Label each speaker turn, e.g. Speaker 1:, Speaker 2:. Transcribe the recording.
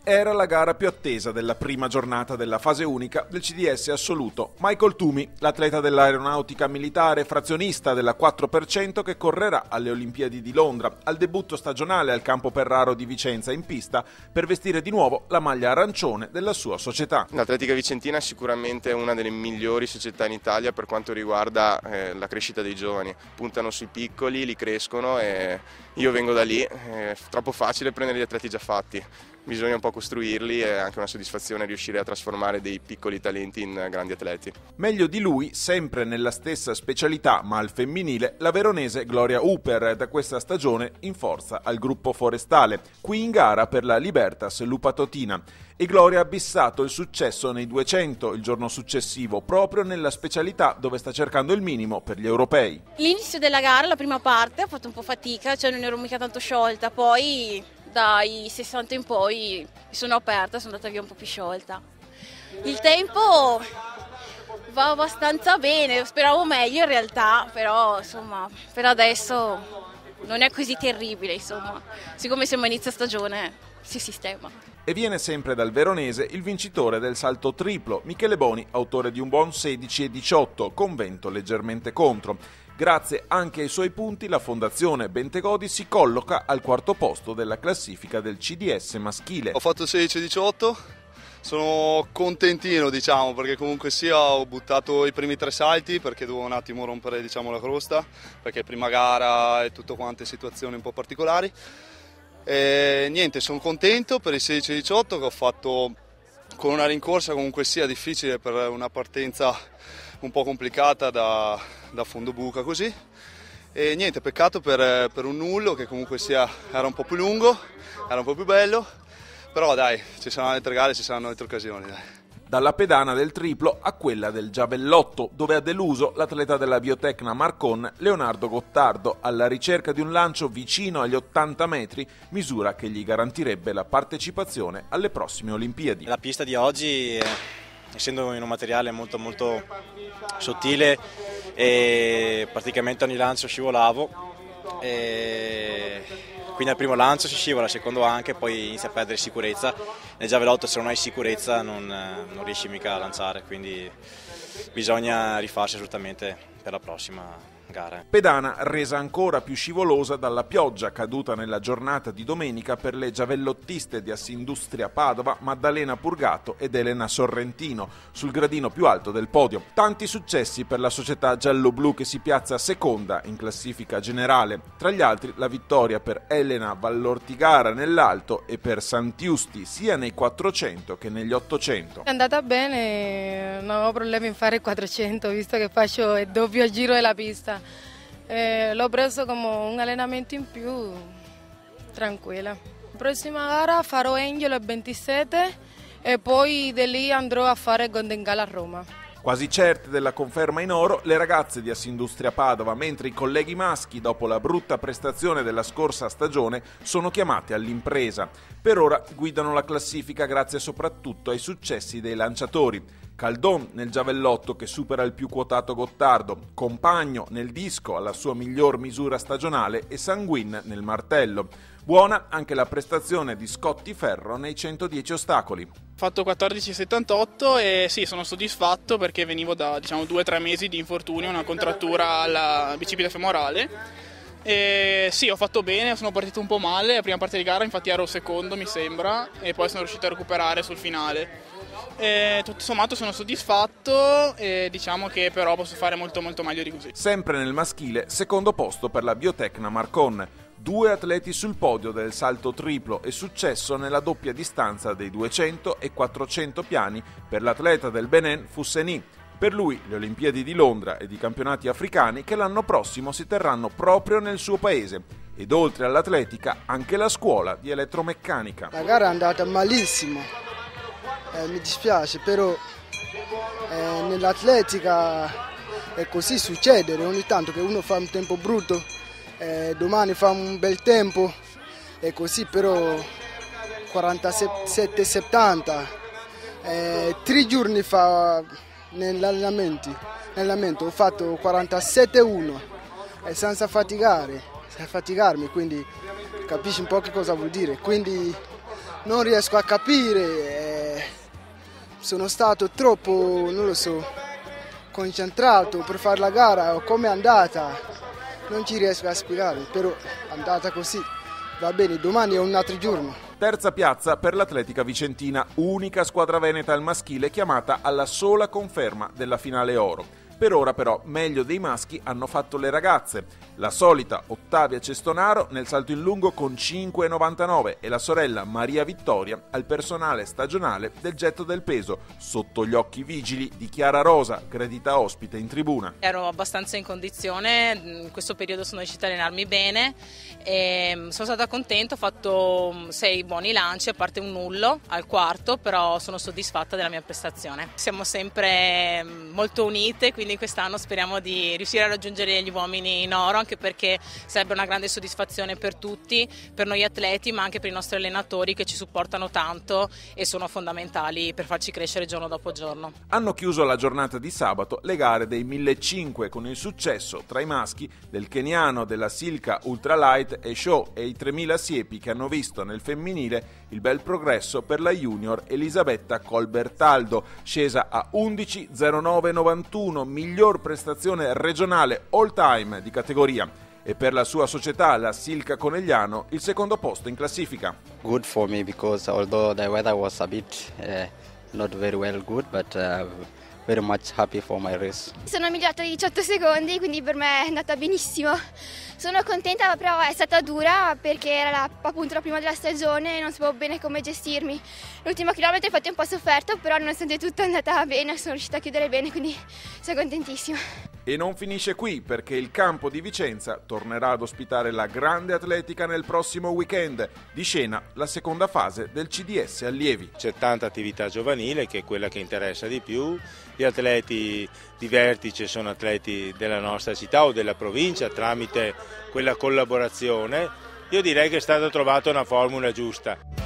Speaker 1: Era la gara più attesa della prima giornata della fase unica del CDS assoluto. Michael Tumi, l'atleta dell'aeronautica militare frazionista della 4% che correrà alle Olimpiadi di Londra, al debutto stagionale al Campo Perraro di Vicenza in pista per vestire di nuovo la maglia arancione della sua società.
Speaker 2: L'Atletica Vicentina è sicuramente una delle migliori società in Italia per quanto riguarda la crescita dei giovani. Puntano sui piccoli, li crescono e io vengo da lì, è troppo facile prendere gli atleti già fatti. Bisogna un po' costruirli e è anche una soddisfazione riuscire a trasformare dei piccoli talenti in grandi atleti.
Speaker 1: Meglio di lui, sempre nella stessa specialità ma al femminile, la veronese Gloria Huper, da questa stagione in forza al gruppo forestale, qui in gara per la Libertas Lupatotina. E Gloria ha bissato il successo nei 200 il giorno successivo, proprio nella specialità dove sta cercando il minimo per gli europei.
Speaker 3: L'inizio della gara, la prima parte, ho fatto un po' fatica, cioè non ero mica tanto sciolta, poi dai 60 in poi mi sono aperta, sono andata via un po' più sciolta. Il tempo va abbastanza bene, speravo meglio in realtà, però insomma per adesso non è così terribile, insomma. Siccome siamo a inizio stagione si sistema.
Speaker 1: E viene sempre dal veronese il vincitore del salto triplo, Michele Boni, autore di un buon 16,18, con vento leggermente contro. Grazie anche ai suoi punti la Fondazione Bentegodi si colloca al quarto posto della classifica del CDS maschile.
Speaker 4: Ho fatto 16,18, sono contentino diciamo perché comunque sia ho buttato i primi 3 salti perché dovevo un attimo rompere diciamo la crosta perché prima gara e tutto quante situazioni un po' particolari. E niente, sono contento per il 16-18 che ho fatto con una rincorsa comunque sia difficile per una partenza un po' complicata da fondo buca così. E niente, peccato per un nullo che comunque sia era un po' più lungo, era un po' più bello, però dai, ci saranno altre gare, ci saranno altre occasioni, dai.
Speaker 1: Dalla pedana del triplo a quella del giavellotto, dove ha deluso l'atleta della Biotecna Marcon Leonardo Gottardo, alla ricerca di un lancio vicino agli 80 metri, misura che gli garantirebbe la partecipazione alle prossime Olimpiadi.
Speaker 5: La pista di oggi, essendo in un materiale molto sottile, e praticamente ogni lancio scivolavo, quindi al primo lancio si scivola, al secondo anche, poi inizia a perdere sicurezza. Nel giavellotto se non hai sicurezza non riesci mica a lanciare, quindi bisogna rifarsi assolutamente per la prossima gara.
Speaker 1: Pedana resa ancora più scivolosa dalla pioggia caduta nella giornata di domenica per le giavellottiste di Assindustria Padova Maddalena Purgato ed Elena Sorrentino sul gradino più alto del podio. Tanti successi per la società giallo-blu che si piazza seconda in classifica generale, tra gli altri la vittoria per Elena Vallortigara nell'alto e per Santiusti sia nei 400 che negli 800.
Speaker 6: È andata bene, non ho problemi in fare 400 visto che faccio il doppio giro della pista. L'ho preso come un allenamento in più, tranquilla. Prossima gara farò Angelo il 27 e poi da lì andrò a fare Golden Gala a Roma.
Speaker 1: Quasi certe della conferma in oro le ragazze di Assindustria Padova, mentre i colleghi maschi, dopo la brutta prestazione della scorsa stagione, sono chiamati all'impresa. Per ora guidano la classifica grazie soprattutto ai successi dei lanciatori. Caldon nel giavellotto che supera il più quotato Gottardo, Compagno nel disco alla sua miglior misura stagionale e Sanguin nel martello. Buona anche la prestazione di Scotti Ferro nei 110 ostacoli.
Speaker 7: Ho fatto 14,78 e sì, sono soddisfatto perché venivo da 2-3 mesi di infortunio, una contrattura alla bicipite femorale. E sì, ho fatto bene, sono partito un po' male la prima parte di gara, infatti ero secondo mi sembra, e poi sono riuscito a recuperare sul finale. E tutto sommato sono soddisfatto e diciamo che però posso fare molto meglio di così.
Speaker 1: Sempre nel maschile, secondo posto per la Biotecna Marcon. 2 atleti sul podio del salto triplo e successo nella doppia distanza dei 200 e 400 piani per l'atleta del Benin Fousseni. Per lui le Olimpiadi di Londra ed i campionati africani che l'anno prossimo si terranno proprio nel suo paese. Ed oltre all'atletica anche la scuola di elettromeccanica.
Speaker 8: La gara è andata malissimo, mi dispiace, però nell'atletica è così, succede ogni tanto che uno fa un tempo brutto, domani fa un bel tempo, è così, però 47-70, 3 giorni fa nell'allenamento ho fatto 47-1 senza fatigarmi, quindi capisci un po' che cosa vuol dire, quindi non riesco a capire, sono stato troppo, non lo so, concentrato per fare la gara, come è andata, non ci riesco a spiegare, però è andata così, va bene, domani è un altro giorno.
Speaker 1: Terza piazza per l'Atletica Vicentina, unica squadra veneta al maschile chiamata alla sola conferma della finale oro. Per ora però meglio dei maschi hanno fatto le ragazze. La solita Ottavia Cestonaro nel salto in lungo con 5,99 e la sorella Maria Vittoria al personale stagionale del getto del peso, sotto gli occhi vigili di Chiara Rosa, gradita ospite in tribuna.
Speaker 9: Ero abbastanza in condizione, in questo periodo sono riuscita a allenarmi bene e sono stata contenta, ho fatto 6 buoni lanci, a parte un nullo al quarto, però sono soddisfatta della mia prestazione. Siamo sempre molto unite, quindi quest'anno speriamo di riuscire a raggiungere gli uomini in oro, anche perché sarebbe una grande soddisfazione per tutti, per noi atleti ma anche per i nostri allenatori che ci supportano tanto e sono fondamentali per farci crescere giorno dopo giorno.
Speaker 1: Hanno chiuso la giornata di sabato le gare dei 1500 con il successo tra i maschi del keniano della Silca Ultralight e Show e i 3000 siepi che hanno visto nel femminile il bel progresso per la junior Elisabetta Colbertaldo, scesa a 11.09.91, miglior prestazione regionale all time di categoria, e per la sua società, la Silca Conegliano, il secondo posto in classifica.
Speaker 10: Good for me because although the weather was a bit not very well good, but very much happy for my race.
Speaker 11: Sono migliorata di 18 secondi, quindi per me è andata benissimo. Sono contenta, però è stata dura perché era appunto la prima della stagione e non sapevo bene come gestirmi. L'ultimo chilometro infatti un po' sofferto, però nonostante tutto è andata bene, sono riuscita a chiudere bene, quindi sono contentissima.
Speaker 1: E non finisce qui, perché il campo di Vicenza tornerà ad ospitare la grande atletica nel prossimo weekend. Di scena la seconda fase del CDS Allievi.
Speaker 12: C'è tanta attività giovanile che è quella che interessa di più. Gli atleti di vertice sono atleti della nostra città o della provincia tramite quella collaborazione. Io direi che è stata trovata una formula giusta.